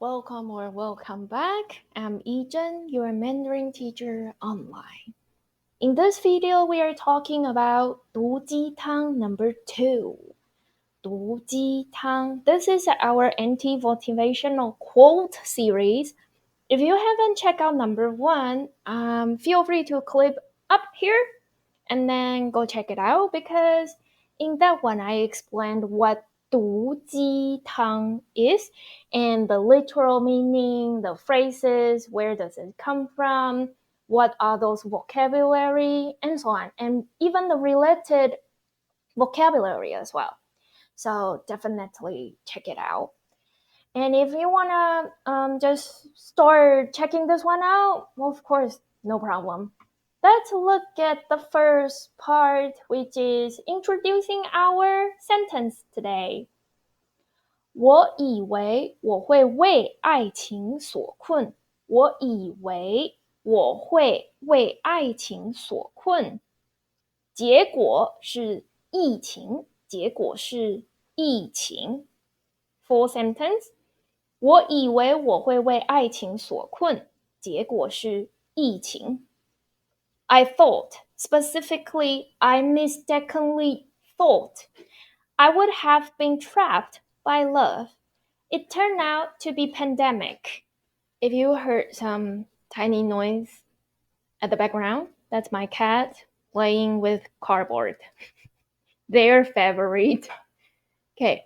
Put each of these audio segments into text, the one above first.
welcome or welcome back. I'm Yi-Cheng, your Mandarin teacher online. In this video, we are talking about 毒鸡汤 number 2. 毒鸡汤. This is our anti-motivational quote series. If you haven't checked out number 1, feel free to click up here and then go check it out because in that one I explained what 毒鸡汤 is and the literal meaning, the phrases, where does it come from, what are those vocabulary, and so on, and even the related vocabulary as well. So definitely check it out. And if you want to just start checking this one out, well, of course, no problem. Let's look at the first part, which is introducing our sentence today. 我以为我会为爱情所困。我以为我会为爱情所困。结果是疫情。结果是疫情。Full sentence. 我以为我会为爱情所困。结果是疫情。I thought, specifically, I mistakenly thought I would have been trapped by love. It turned out to be pandemic. If you heard some tiny noise at the background, that's my cat playing with cardboard. Their favorite. Okay,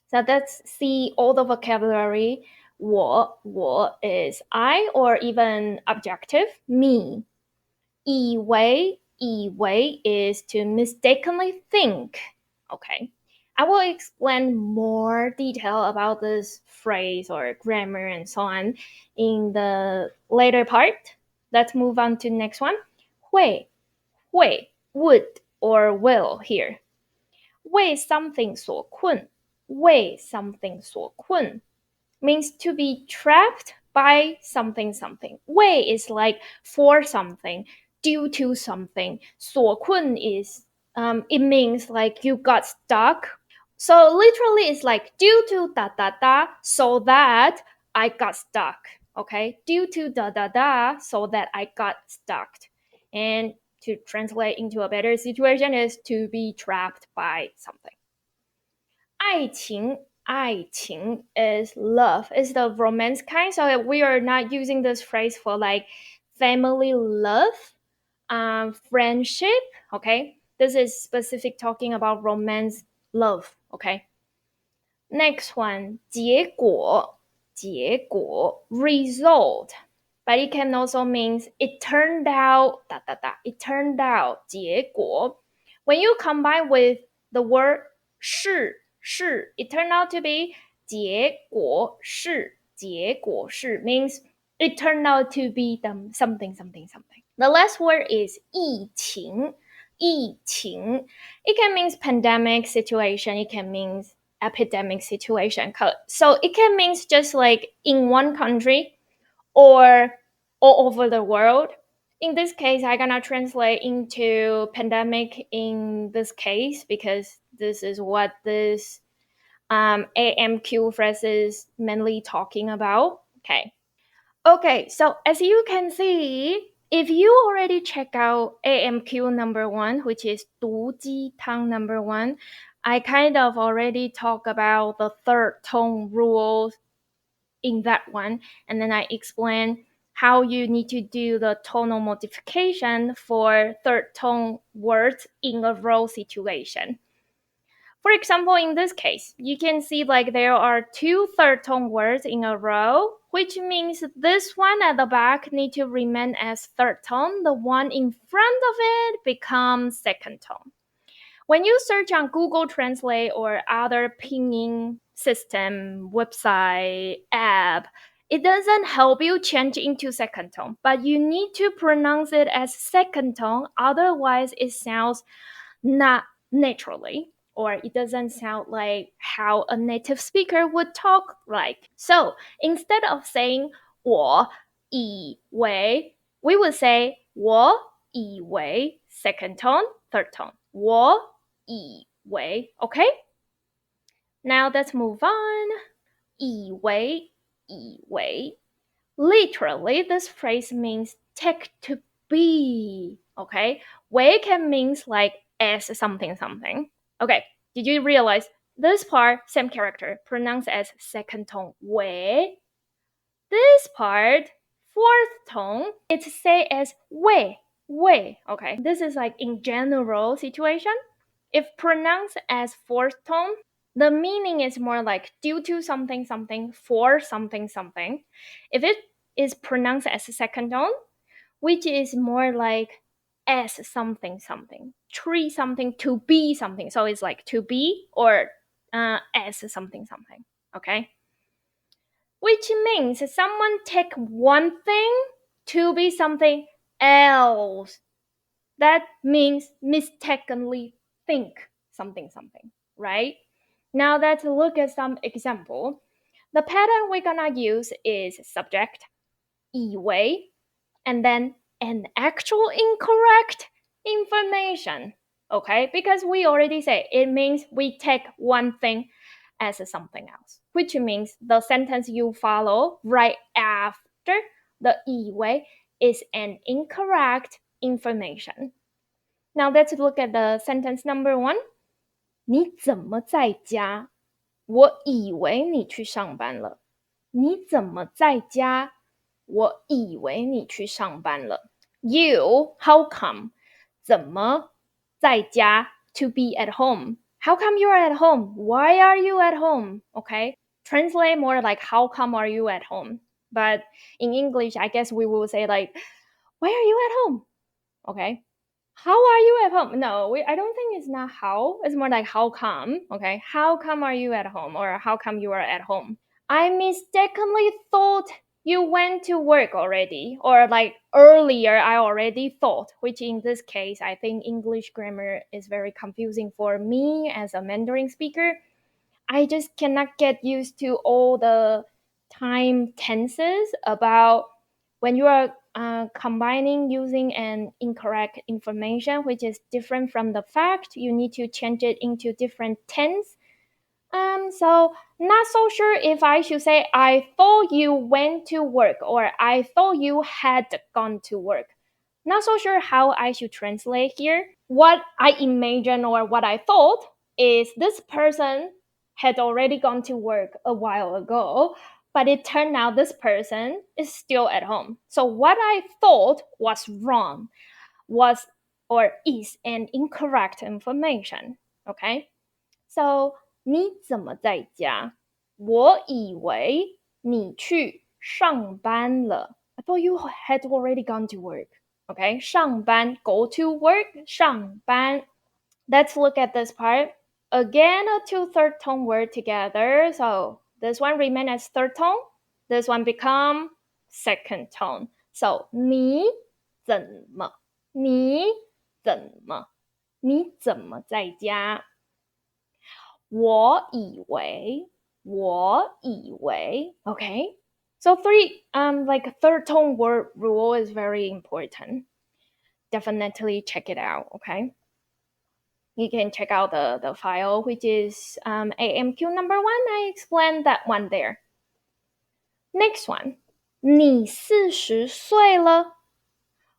so let's see all the vocabulary. 我 is I or even objective, me. 以为 is to mistakenly think. Okay. I will explain more detail about this phrase or grammar and so on in the later part. Let's move on to next one. 会 would or will here. 为 something 所困 为 something 所困 means to be trapped by something. 为 is like for something, due to something. 所困 is it means like you got stuck. So literally it's like due to da da da, so that I got stuck. Okay, due to da da da, so that I got stuck. And to translate into a better situation is to be trapped by something. 爱情 is love, is the romance kind. So we are not using this phrase for like family love, friendship. Okay, this is specific talking about romance love. Okay. Next one, 结果 result. But it can also mean it turned out it turned out 结果. When you combine with the word 是 it turned out to be 结果是 means it turned out to be something. The last word is 疫情 it can mean pandemic situation, it can mean epidemic situation. So it can mean just like in one country or all over the world. In this case, I'm gonna translate into pandemic in this case because this is what this AMQ phrase is mainly talking about. Okay, so as you can see, if you already check out AMQ number 1, which is 毒鸡汤 number 1, I kind of already talk about the third tone rules in that one, and then I explain how you need to do the tonal modification for third tone words in a row situation. For example, in this case, you can see like there are 2 third tone words in a row, which means this one at the back need to remain as third tone. The one in front of it becomes second tone. When you search on Google Translate or other pinyin system, website, app, it doesn't help you change into second tone, but you need to pronounce it as second tone, otherwise it sounds not naturally, or it doesn't sound like how a native speaker would talk like. So instead of saying 我以为, we would say 我以为, second tone, third tone. 我以为, okay? Now let's move on. 以为 yi wei. Literally, this phrase means take to be. Okay, wei can means like as something something. Okay, did you realize this part, same character, pronounced as second tone wei? This part, fourth tone, it's say as wei, wei. Okay, this is like in general situation. If pronounced as fourth tone, the meaning is more like due to something something for something something. If it is pronounced as a second tone, which is more like as something something, treat something to be something. So it's like to be or as something something. Okay, which means someone take one thing to be something else. That means mistakenly think something something, right? Now let's look at some example. The pattern we're gonna use is subject, 以为, and then an actual incorrect information. Okay, because we already say it means we take one thing as something else, which means the sentence you follow right after the 以为 is an incorrect information. Now let's look at the sentence number 1. 你怎么在家？我以为你去上班了。你怎么在家？我以为你去上班了。You, how come? 怎么在家 to be at home? How come you're at home? Why are you at home? Okay, translate more like how come are you at home? But in English, I guess we will say like, why are you at home? Okay, how are you at home? No, I don't think it's not how. It's more like how come. Okay, how come are you at home? Or how come you are at home? I mistakenly thought you went to work already. Or like earlier, I already thought, which in this case, I think English grammar is very confusing for me as a Mandarin speaker. I just cannot get used to all the time tenses about when you are combining using an incorrect information, which is different from the fact, you need to change it into different tense. So not so sure if I should say I thought you went to work or I thought you had gone to work. Not so sure how I should translate here. What I imagine or what I thought is this person had already gone to work a while ago, but it turned out this person is still at home. So what I thought was wrong, was or is an incorrect information. Okay? So 你怎么在家？我以为你去上班了。I thought you had already gone to work. Okay, 上班 go to work, 上班. Let's look at this part. Again, a two third tone word together. So this one remain as third tone. This one become second tone. So 你怎么？你怎么？你怎么在家？我以为 okay, so three like third tone word rule is very important. Definitely check it out. Okay, you can check out the file, which is AMQ number 1. I explained that one there. Next one, 你40岁了，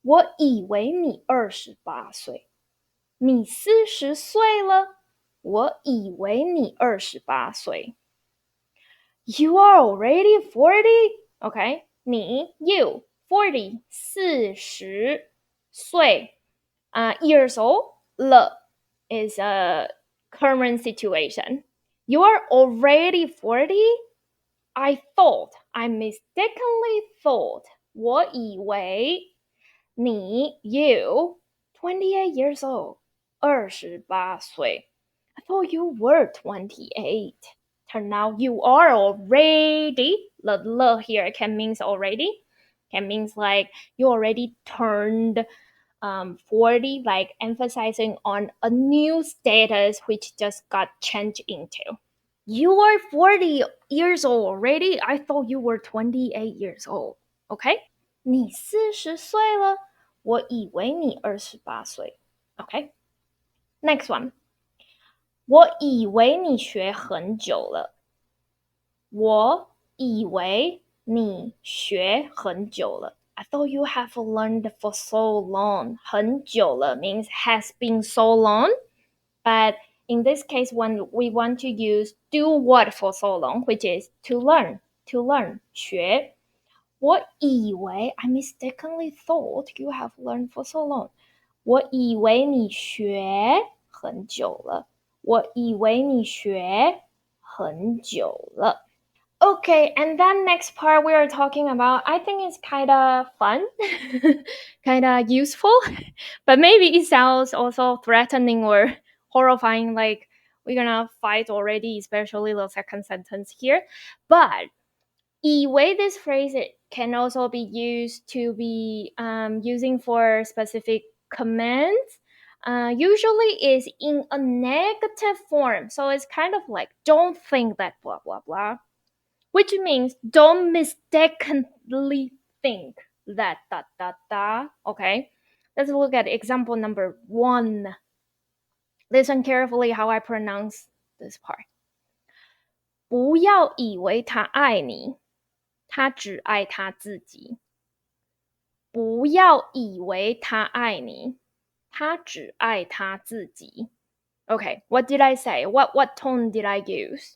我以为你28岁。你40岁了，我以为你28岁。You are already 40? Okay, 你 you 40 40岁 years old 了 is a current situation. You are already 40? I mistakenly thought 我以为你 you 28 years old 28岁 I thought you were 28. Turn out you are already. The here can means already. Can means like you already turned 40, like emphasizing on a new status which just got changed into. You are 40 years old already? I thought you were 28 years old. Okay? 你40岁了，我以为你28岁。Okay? Next one. 我以为你学很久了。我以为你学很久了. I thought you have learned for so long. 很久了 means has been so long. But in this case, when we want to use do what for so long, which is to learn, 学. 我以为 I mistakenly thought you have learned for so long. 我以为你学很久了。我以为你学很久了。Okay, and then next part we are talking about, I think it's kind of fun, kind of useful, but maybe it sounds also threatening or horrifying, like we're gonna fight already, especially the second sentence here. But 以为 this phrase it can also be used to be using for specific commands. Usually is in a negative form, so it's kind of like don't think that blah blah blah, which means don't mistakenly think that da da da. Okay, let's look at example number 1. Listen carefully how I pronounce this part. 不要以为他爱你，他只爱他自己。不要以为他爱你，他只爱他自己。Okay, what did I say? What tone did I use?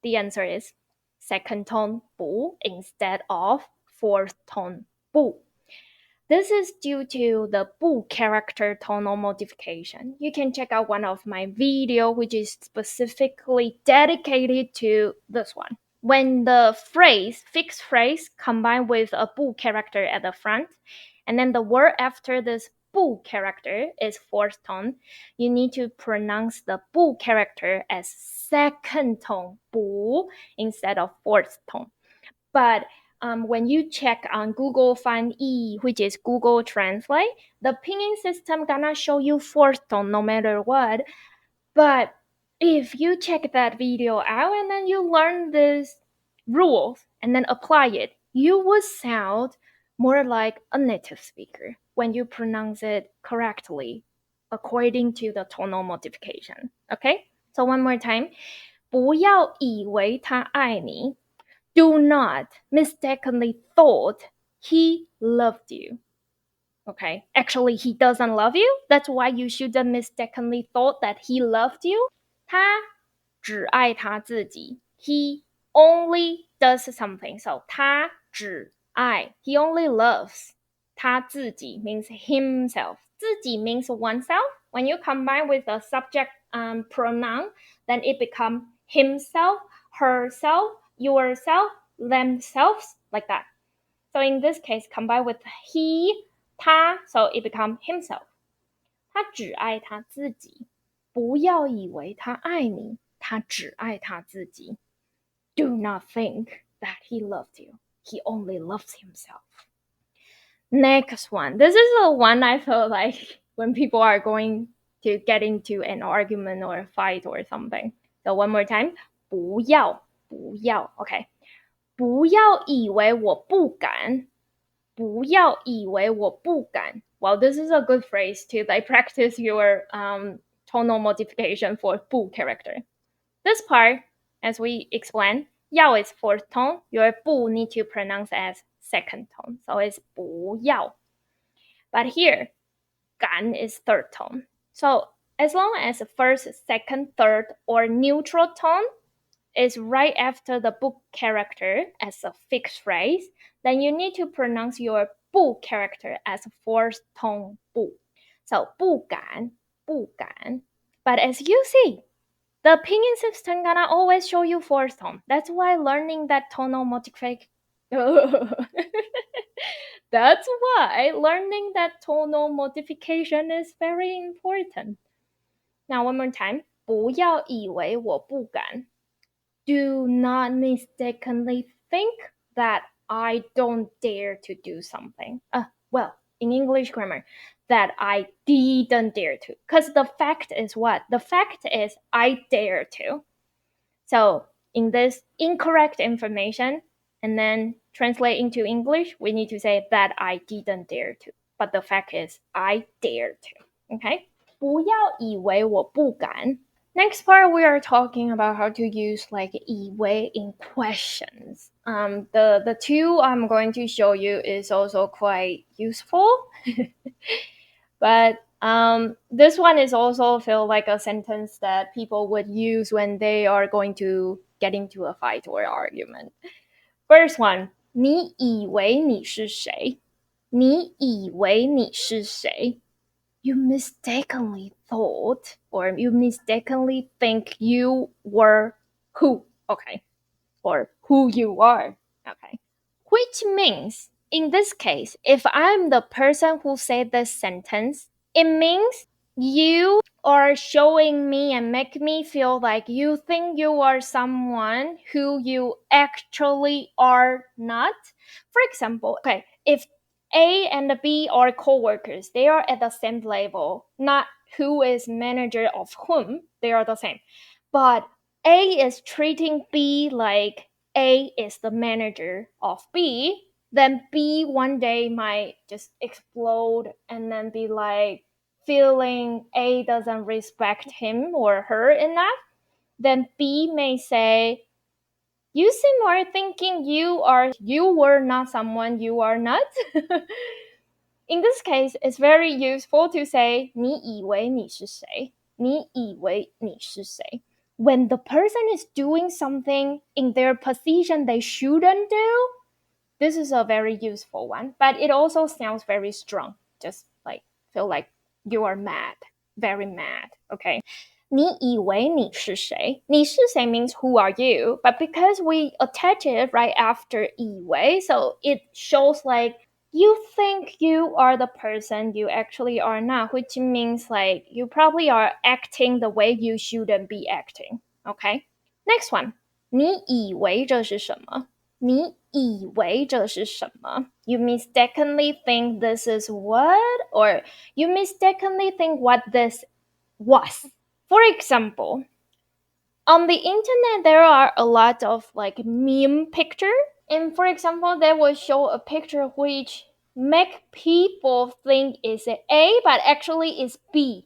The answer is second tone 不 instead of fourth tone 不. This is due to the 不 character tonal modification. You can check out one of my video which is specifically dedicated to this one. When the phrase, fixed phrase, combined with a 不 character at the front, and then the word after this 不 character is fourth tone, you need to pronounce the 不 character as second tone 不 instead of fourth tone. But when you check on Google Find E, which is Google Translate, the pinyin system gonna show you fourth tone no matter what. But if you check that video out and then you learn this rules and then apply it, you would sound more like a native speaker when you pronounce it correctly according to the tonal modification. Okay? So one more time. 不要以为他爱你. Do not mistakenly thought he loved you. Okay, actually he doesn't love you. That's why you shouldn't mistakenly thought that he loved you. 他只爱他自己. He only does something. So 他只爱. He only loves. 他自己 means himself. 自己 means oneself. When you combine with the subject pronoun, then it becomes himself, herself, yourself, themselves, like that. So in this case, combined with he, 他, so it becomes himself. 他只爱他自己。不要以为他爱你，他只爱他自己。Do not think that he loved you. He only loves himself. Next one. This is the one I feel like when people are going to get into an argument or a fight or something. So one more time. 不要 Okay. 不要以为我不敢。不要以为我不敢. Well, this is a good phrase to like practice your tonal modification for 不 character. This part, as we explained, 要 is fourth tone. Your 不 need to pronounce as second tone. So it's 不要. But here, 敢 is third tone. So as long as the first, second, third, or neutral tone is right after the 不 character as a fixed phrase, then you need to pronounce your 不 character as a fourth tone 不. So 不敢. But as you see, the pinyin system gonna always show you fourth tone. That's why learning that tonal modification. That's why learning that tonal modification is very important. Now one more time. 不要以为我不敢. Do not mistakenly think that I don't dare to do something. Well, in English grammar, that I didn't dare to. Because the fact is what? The fact is I dare to. So in this incorrect information, and then translate into English, we need to say that I didn't dare to. But the fact is I dare to. Okay? 不要以为我不敢. Next part, we are talking about how to use like 以为 in questions. The two I'm going to show you is also quite useful, but this one is also feel like a sentence that people would use when they are going to get into a fight or argument. First one, 你以为你是谁？你以为你是谁？ You mistakenly thought or you mistakenly think you were who, okay, or who you are, okay. Which means, in this case, if I'm the person who said this sentence, it means you are showing me and make me feel like you think you are someone who you actually are not. For example, okay, if A and B are co-workers, they are at the same level, not who is manager of whom, they are the same. But A is treating B like A is the manager of B, then B one day might just explode and then be like feeling A doesn't respect him or her enough. Then B may say, you seem are thinking you were not someone you are not. In this case, it's very useful to say 你以为你是谁？你以为你是谁？ When the person is doing something in their position they shouldn't do, this is a very useful one, but it also sounds very strong. Just like feel like you are mad, very mad, okay? 你以为你是谁？你是谁 means who are you? But because we attach it right after 以为, so it shows like you think you are the person you actually are not, which means like you probably are acting the way you shouldn't be acting, okay? Next one, 你以为这是什么？你以为这是什么？ You mistakenly think this is what? Or you mistakenly think what this was. For example, on the internet there are a lot of like meme picture. And for example, they will show a picture which make people think is A, but actually is B.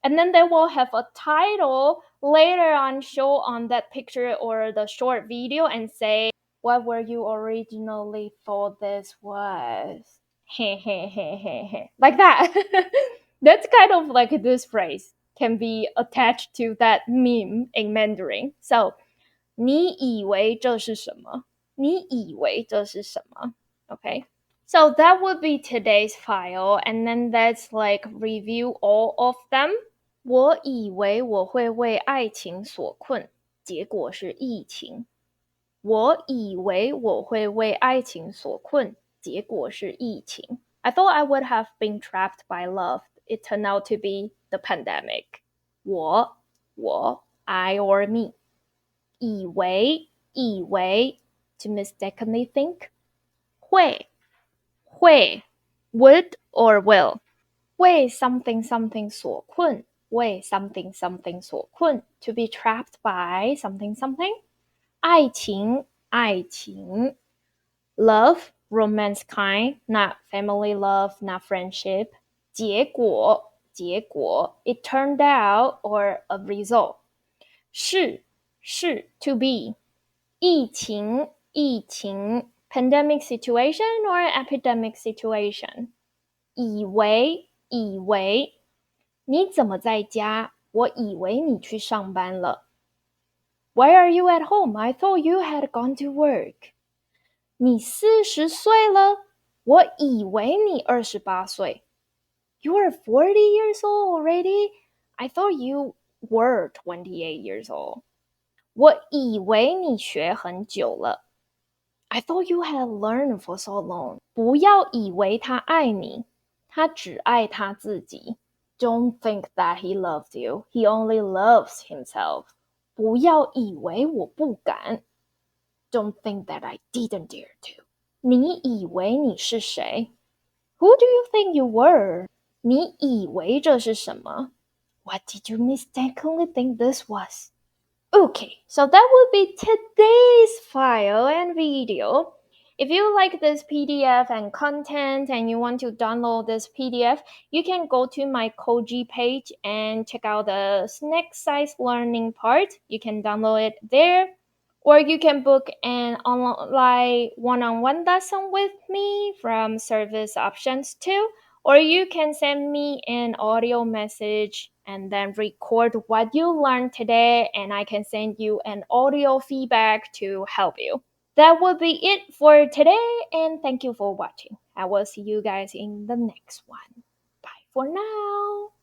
And then they will have a title later on show on that picture or the short video and say, what were you originally thought this was? Like that. That's kind of like this phrase can be attached to that meme in Mandarin. So, 你以为这是什么？你以为这是什么？ Okay. So that would be today's file, and then let's like review all of them. 我以为我会为爱情所困，结果是疫情。我以为我会为爱情所困，结果是疫情。I thought I would have been trapped by love. It turned out to be the pandemic. 我 I or me. 以为 to mistakenly think. 会 would or will. 为 something something 所困，为 something something 所困 to be trapped by something something. 爱情 love, romance kind, not family love, not friendship. 结果 it turned out or a result. 是 to be. 疫情 pandemic situation or epidemic situation. 以为你怎么在家？我以为你去上班了。Why are you at home? I thought you had gone to work. 你40岁了？我以为你28岁。You are 40 years old already? I thought you were 28 years old. 我以为你学很久了。I thought you had learned for so long. 不要以为他爱你，他只爱他自己。Don't think that he loves you. He only loves himself. 不要以为我不敢。Don't think that I didn't dare to. 你以为你是谁？ Who do you think you were? 你以为这是什么？ What did you mistakenly think this was? Okay, so that would be today's file and video. If you like this PDF and content and you want to download this PDF, you can go to my Koji page and check out the snack size learning part. You can download it there. Or you can book an online one-on-one lesson with me from service options too. Or you can send me an audio message and then record what you learned today, and I can send you an audio feedback to help you. That will be it for today, and thank you for watching. I will see you guys in the next one. Bye for now.